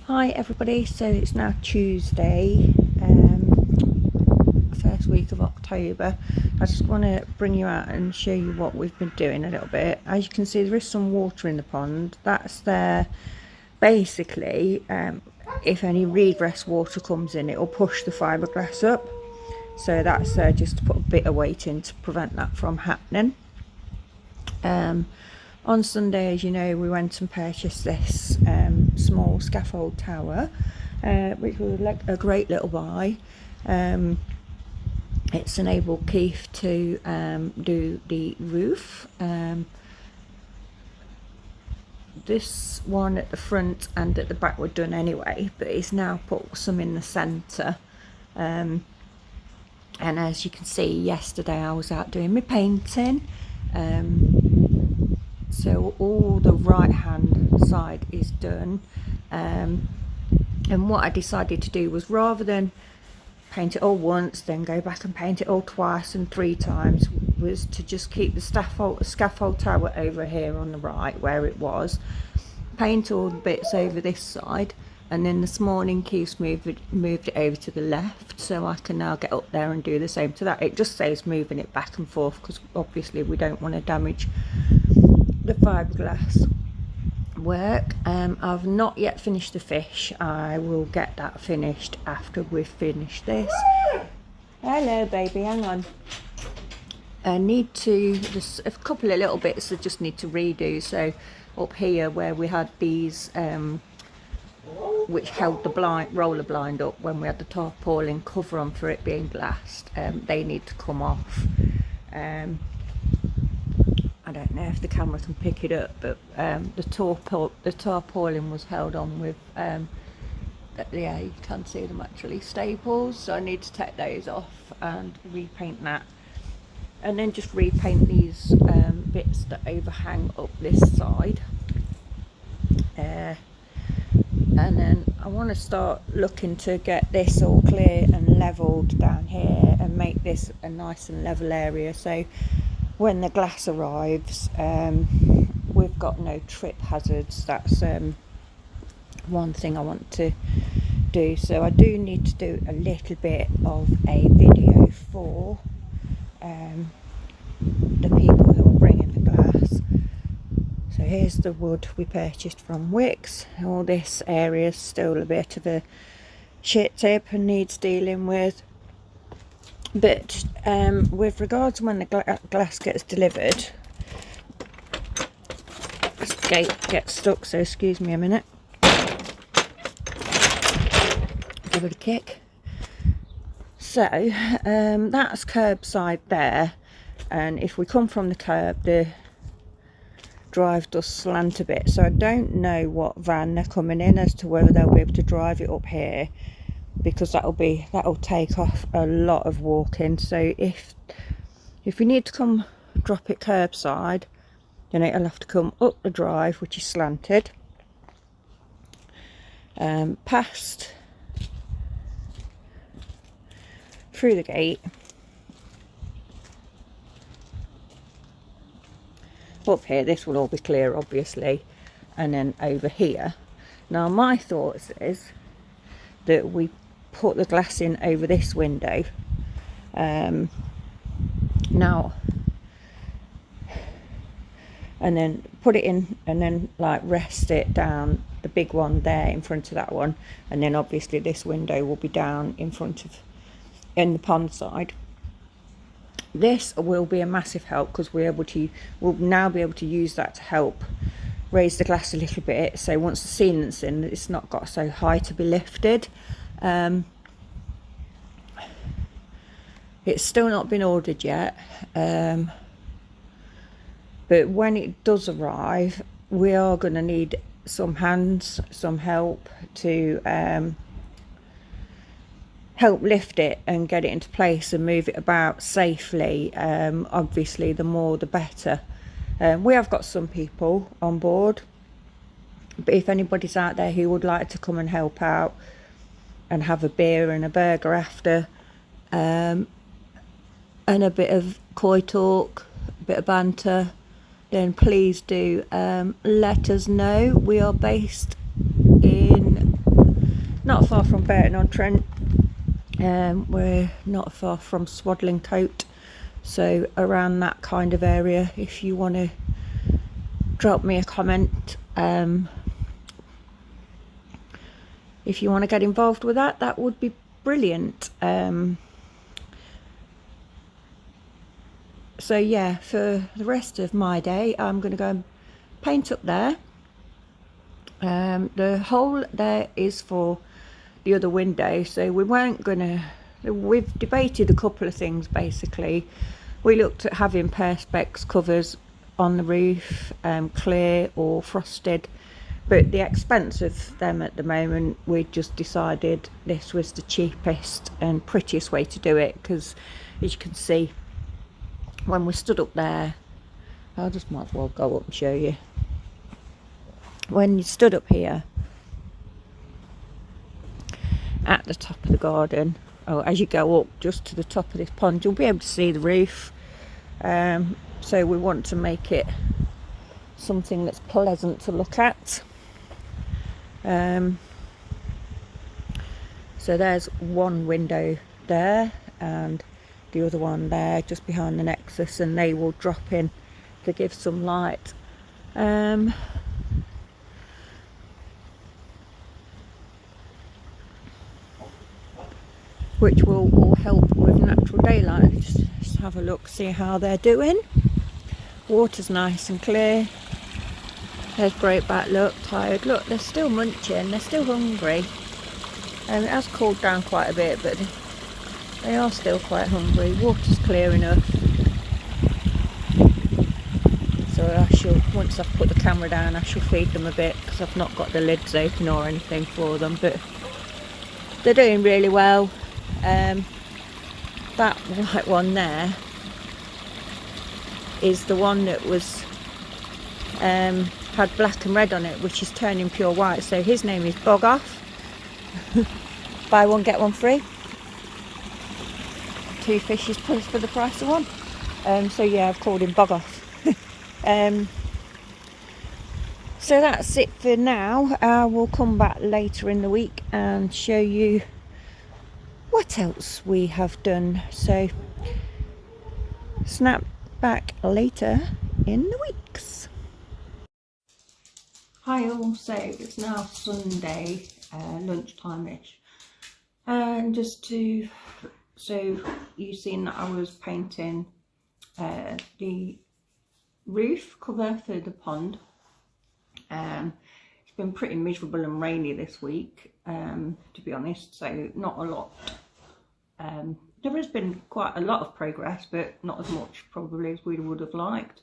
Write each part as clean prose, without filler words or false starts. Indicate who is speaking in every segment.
Speaker 1: Hi everybody, so it's now Tuesday, first week of October. I just want to bring you out and show you what we've been doing a little bit. As you can see, there is some water in the pond. That's there basically, if any regress water comes in, it will push the fiberglass up. So that's just to put a bit of weight in to prevent that from happening. On Sunday, as you know, we went and purchased this small scaffold tower, which was like a great little buy. It's enabled Keith to do the roof. This one at the front and at the back were done anyway, but he's now put some in the centre. And as you can see, yesterday I was out doing my painting. So all the right hand side is done, and what I decided to do was, rather than paint it all once then go back and paint it all twice and 3 times, was to just keep the scaffold tower over here on the right where it was, paint all the bits over this side, and then this morning Keith's moved it over to the left, so I can now get up there and do the same to that. It just saves moving it back and forth because obviously we don't want to damage the fiberglass work. I've not yet finished the fish. I will get that finished after we've finished this. Hello baby, hang on. I need to, there's a couple of little bits that just need to redo. So up here where we had these which held the roller blind up when we had the tarpaulin cover on for it being glassed, they need to come off. I don't know if the camera can pick it up, but the tarpaulin was held on with, yeah, you can see them actually, staples, so I need to take those off and repaint that, and then just repaint these bits that overhang up this side, and then I want to start looking to get this all clear and levelled down here and make this a nice and level area, so when the glass arrives, we've got no trip hazards. That's one thing I want to do. So I do need to do a little bit of a video for the people who are bringing the glass. So here's the wood we purchased from Wicks. All this area is still a bit of a shit tip and needs dealing with. But with regards to when the glass gets delivered, this gate gets stuck, so excuse me a minute. Give it a kick. So that's curbside there, and if we come from the curb, the drive does slant a bit. So I don't know what van they're coming in as to whether they'll be able to drive it up here, because that'll take off a lot of walking. So if we need to come drop it curbside, then it'll have to come up the drive, which is slanted, past through the gate, up here. This will all be clear obviously, and then over here. Now my thoughts is that we put the glass in over this window, now, and then put it in, and then like rest it down, the big one there in front of that one, and then obviously this window will be down in front of, in the pond side. This will be a massive help because we'll now be able to use that to help raise the glass a little bit, so once the sealant's in, it's not got so high to be lifted. It's still not been ordered yet, but when it does arrive, we are going to need some hands, some help to help lift it and get it into place and move it about safely. Obviously the more the better. We have got some people on board, but if anybody's out there who would like to come and help out and have a beer and a burger after, and a bit of coy talk, a bit of banter, then please do let us know. We are based in not far from Burton-on-Trent. We're not far from Swadlincote, so around that kind of area. If you want to drop me a comment, if you want to get involved with that, that would be brilliant. So yeah, for the rest of my day, I'm going to go and paint up there. The hole there is for the other window, so we weren't gonna, we've debated a couple of things basically. We looked at having perspex covers on the roof, clear or frosted, but the expense of them at the moment, we just decided this was the cheapest and prettiest way to do it, because as you can see, when we stood up there, I just might as well go up and show you. When you stood up here at the top of the garden, or as you go up just to the top of this pond, you'll be able to see the roof. So we want to make it something that's pleasant to look at. So there's one window there and the other one there just behind the nexus, and they will drop in to give some light. Which will all help with natural daylight. Just have a look, see how they're doing. Water's nice and clear. There's Breakback, look, tired. Look, they're still munching, they're still hungry. It has cooled down quite a bit, but they are still quite hungry. Water's clear enough. So I shall, once I've put the camera down, I shall feed them a bit, because I've not got the lids open or anything for them, but they're doing really well. That white one there is the one that was had black and red on it, which is turning pure white, so his name is Bog Off. Buy one get one free, 2 fishes plus for the price of one. So yeah, I've called him Bog Off. So that's it for now. I will come back later in the week and show you what else we have done. So snap back later in the weeks. Hi all, so it's now Sunday, lunchtime-ish, and just to, so you've seen that I was painting the roof cover for the pond. It's been pretty miserable and rainy this week, to be honest, so not a lot. There has been quite a lot of progress, but not as much probably as we would have liked,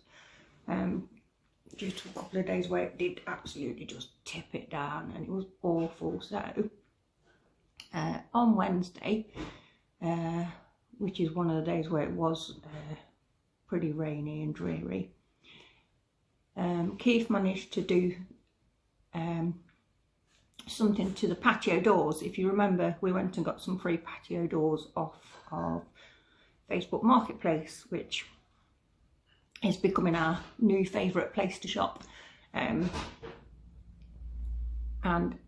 Speaker 1: due to a couple of days where it did absolutely just tip it down and it was awful. So on Wednesday, which is one of the days where it was pretty rainy and dreary, Keith managed to do something to the patio doors. If you remember, we went and got some free patio doors off of Facebook Marketplace, which is becoming our new favourite place to shop. And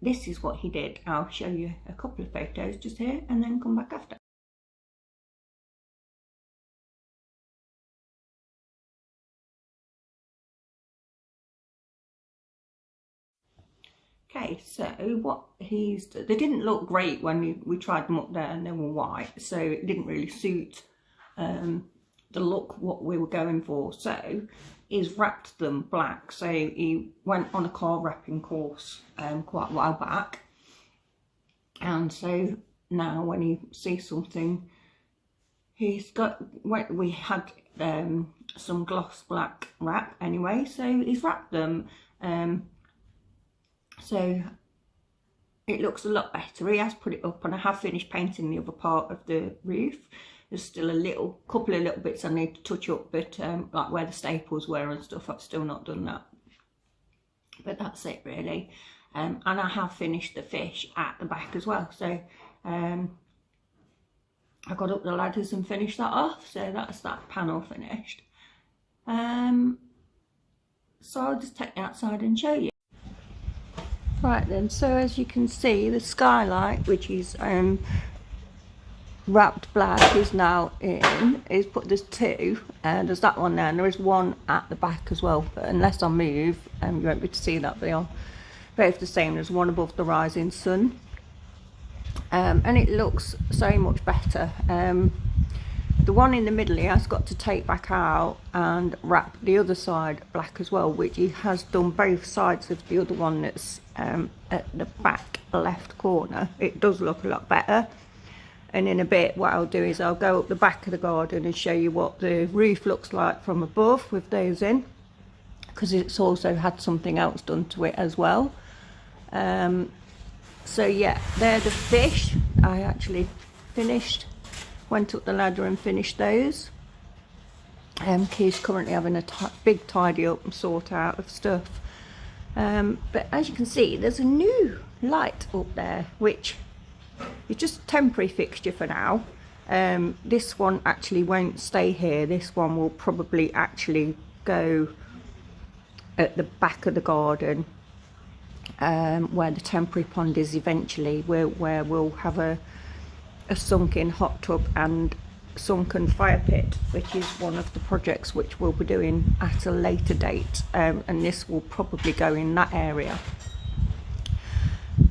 Speaker 1: this is what he did. I'll show you a couple of photos just here and then come back after. Okay, so what they didn't look great when we tried them up there and they were white, so it didn't really suit the look what we were going for. So he's wrapped them black. So he went on a car wrapping course quite a while back, and so now when he sees something, he's got, we had some gloss black wrap anyway, so he's wrapped them. So it looks a lot better. He has put it up, and I have finished painting the other part of the roof. There's still a couple of little bits I need to touch up, but like where the staples were and stuff, I've still not done that. But that's it really. And I have finished the fish at the back as well. So I got up the ladders and finished that off. So that's that panel finished. So I'll just take you outside and show you. Right then, so as you can see, the Skylight, which is wrapped black, is now in. There's two, and there's that one there, and there is one at the back as well, but unless I move, you won't be able to see that. They are both the same. There's one above the rising sun, and it looks so much better. The one in the middle he has got to take back out and wrap the other side black as well, which he has done both sides of the other one that's at the back left corner. It does look a lot better. And in a bit what I'll do is I'll go up the back of the garden and show you what the roof looks like from above with those in, because it's also had something else done to it as well. So yeah, they're the fish. I actually went up the ladder and finished those. Key's currently having a big tidy up and sort out of stuff. But as you can see, there's a new light up there, which is just a temporary fixture for now. This one actually won't stay here. This one will probably actually go at the back of the garden, where the temporary pond is eventually, where we'll have a sunken hot tub and sunken fire pit, which is one of the projects which we'll be doing at a later date, and this will probably go in that area.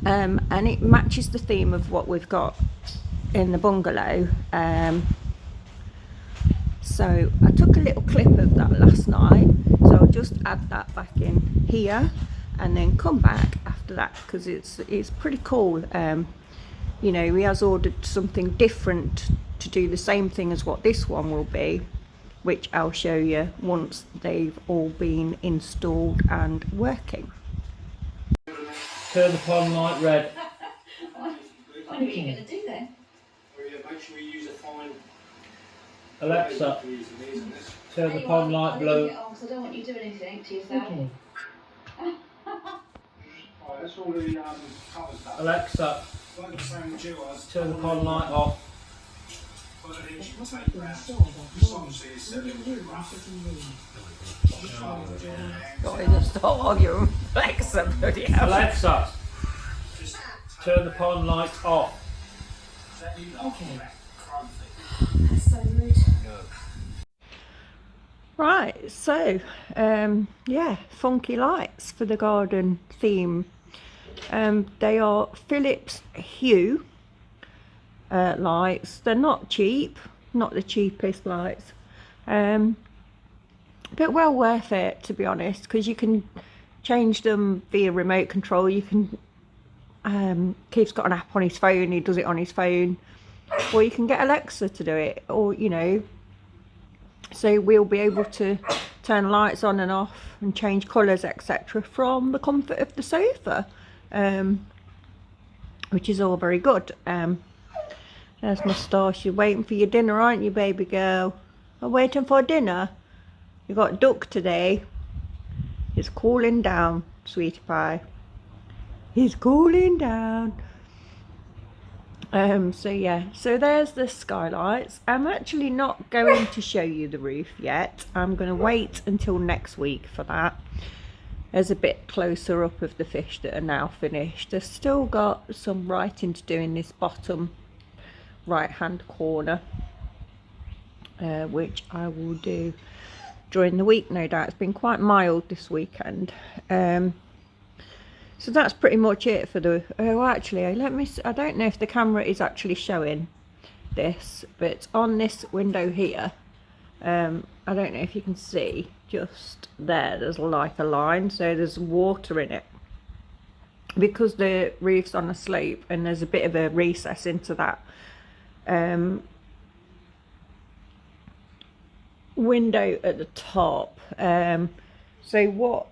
Speaker 1: And it matches the theme of what we've got in the bungalow. So I took a little clip of that last night, so I'll just add that back in here and then come back after that, because it's pretty cool. You know, he has ordered something different to do the same thing as what this one will be, which I'll show you once they've all been installed and working.
Speaker 2: Turn the pond light red.
Speaker 3: What are you going to do then?
Speaker 4: Make sure you use a fine.
Speaker 2: Alexa, turn the pond light blue.
Speaker 3: I don't want you doing anything to yourself.
Speaker 4: Right, that's all the colours done.
Speaker 2: Alexa,
Speaker 4: Like the same with yours.
Speaker 2: turn the pond light off.
Speaker 4: Put an inch of tape round. Just obviously it's a little bit rough.
Speaker 1: Got to stop arguing. Alexa, bloody hell.
Speaker 2: Alexa, turn the pond light off.
Speaker 3: Okay. That's so rude.
Speaker 1: Right, so yeah, funky lights for the garden theme. They are Philips Hue lights. They're not cheap, not the cheapest lights, but well worth it, to be honest, because you can change them via remote control. You can Keith's got an app on his phone, he does it on his phone, or you can get Alexa to do it, or you know, so we'll be able to turn lights on and off and change colours, etc., from the comfort of the sofa, which is all very good. There's Moustache. You're waiting for your dinner, aren't you, baby girl? I'm waiting for dinner. You got duck today. It's cooling down, sweetie pie. It's cooling down. So yeah, so there's the skylights. I'm actually not going to show you the roof yet. I'm going to wait until next week for that. There's a bit closer up of the fish that are now finished. I've still got some writing to do in this bottom right hand corner, which I will do during the week, no doubt. It's been quite mild this weekend. So that's pretty much it for the, oh actually let me, I don't know if the camera is actually showing this, but on this window here, I don't know if you can see, just there's like a line, so there's water in it because the roof's on a slope and there's a bit of a recess into that window at the top. So what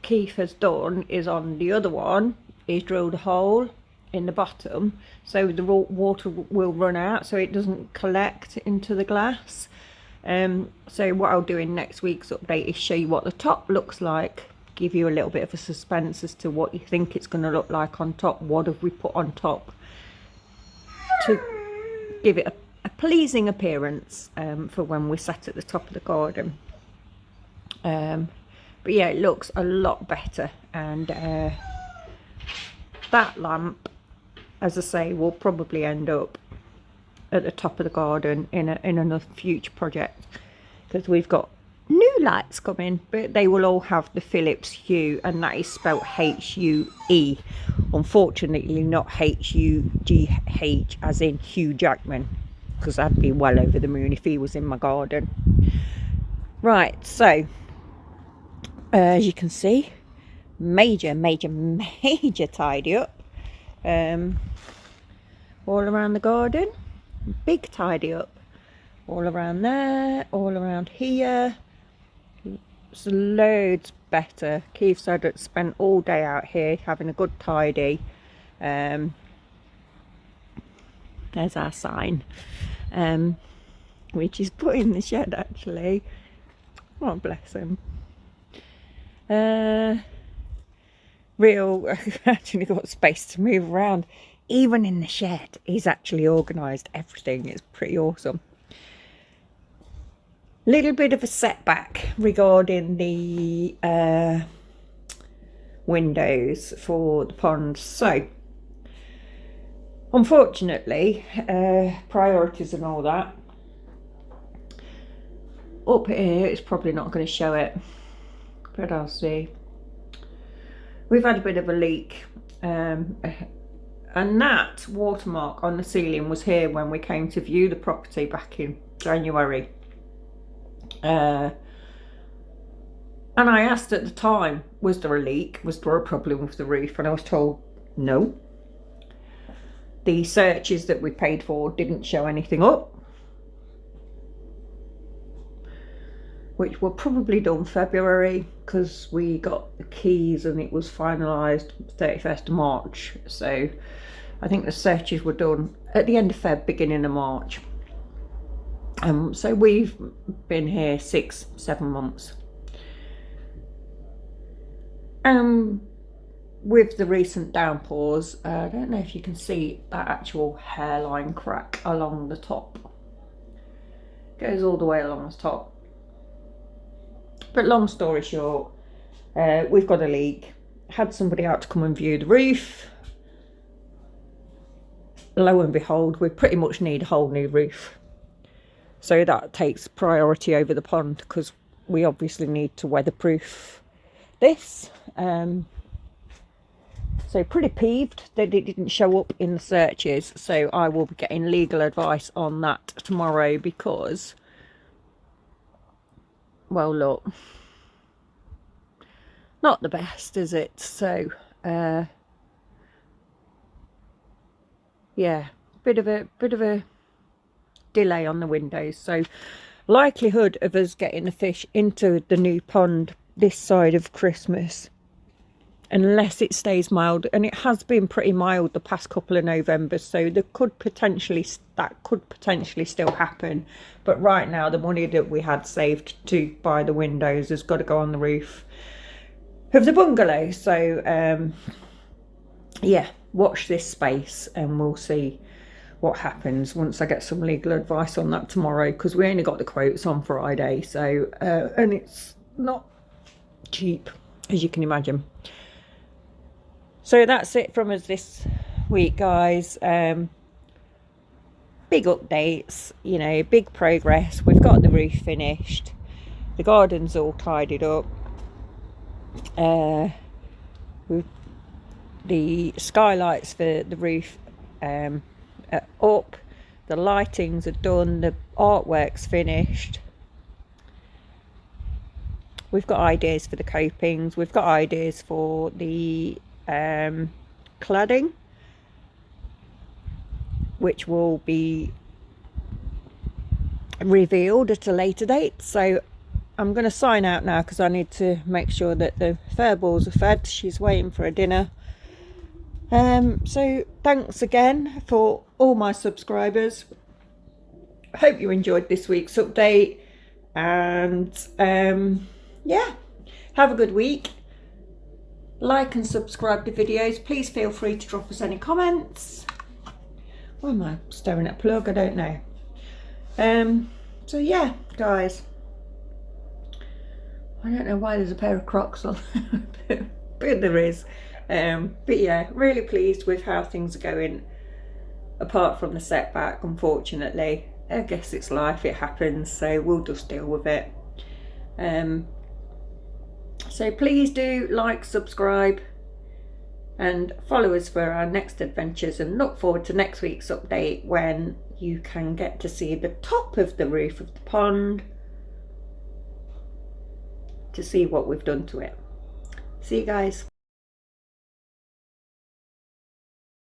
Speaker 1: Keith has done is, on the other one, he's drilled a hole in the bottom so the water will run out, so it doesn't collect into the glass. So what I'll do in next week's update is show you what the top looks like, give you a little bit of a suspense as to what you think it's going to look like on top, what have we put on top to give it a pleasing appearance for when we're sat at the top of the garden. But yeah, it looks a lot better, and that lamp, as I say, will probably end up at the top of the garden in another future project, because we've got new lights coming, but they will all have the Philips Hue, and that is spelled H-U-E, unfortunately not H-U-G-H as in Hugh Jackman, because I'd be well over the moon if he was in my garden. Right, so as you can see, major tidy up all around the garden. Big tidy up all around there, all around here. It's loads better. Keith said it spent all day out here having a good tidy. There's our sign, which is put in the shed actually. Oh, bless him. Real actually got space to move around. Even in the shed, he's actually organised everything. It's pretty awesome. Little bit of a setback regarding the windows for the pond. So, unfortunately, priorities and all that. Up here, it's probably not going to show it, but I'll see. We've had a bit of a leak. And that watermark on the ceiling was here when we came to view the property back in January. And I asked at the time, was there a leak? Was there a problem with the roof? And I was told, no. The searches that we paid for didn't show anything up, which were probably done February, because we got the keys and it was finalised 31st of March. So I think the searches were done at the end of Feb, beginning of March. So we've been here 6-7 months. With the recent downpours, I don't know if you can see that actual hairline crack along the top. Goes all the way along the top. But long story short, we've got a leak. Had somebody out to come and view the roof. Lo and behold, we pretty much need a whole new roof. So that takes priority over the pond, because we obviously need to weatherproof this. So pretty peeved that it didn't show up in the searches. So I will be getting legal advice on that tomorrow, because, well, look, not the best, is it? So yeah, bit of a delay on the windows. So likelihood of us getting the fish into the new pond this side of Christmas, unless it stays mild, and it has been pretty mild the past couple of Novembers, so that could potentially still happen. But right now, the money that we had saved to buy the windows has got to go on the roof of the bungalow. So yeah, watch this space and we'll see what happens once I get some legal advice on that tomorrow, because we only got the quotes on Friday. So and it's not cheap, as you can imagine. So that's it from us this week, guys. Big updates, you know, big progress. We've got the roof finished, the garden's all tidied up, the skylights for the roof are up, the lightings are done, the artwork's finished. We've got ideas for the copings, we've got ideas for the cladding, which will be revealed at a later date. So I'm going to sign out now, because I need to make sure that the fur balls are fed. She's waiting for a dinner. So thanks again for all my subscribers. Hope you enjoyed this week's update, and yeah, have a good week. Like and subscribe to videos. Please feel free to drop us any comments. Why am I staring at a plug? I don't know. So yeah, guys, I don't know why there's a pair of Crocs on, but there is. But yeah, really pleased with how things are going, apart from the setback, unfortunately. I guess it's life, it happens, so we'll just deal with it. So please do like, subscribe and follow us for our next adventures, and look forward to next week's update when you can get to see the top of the roof of the pond to see what we've done to it. See you guys.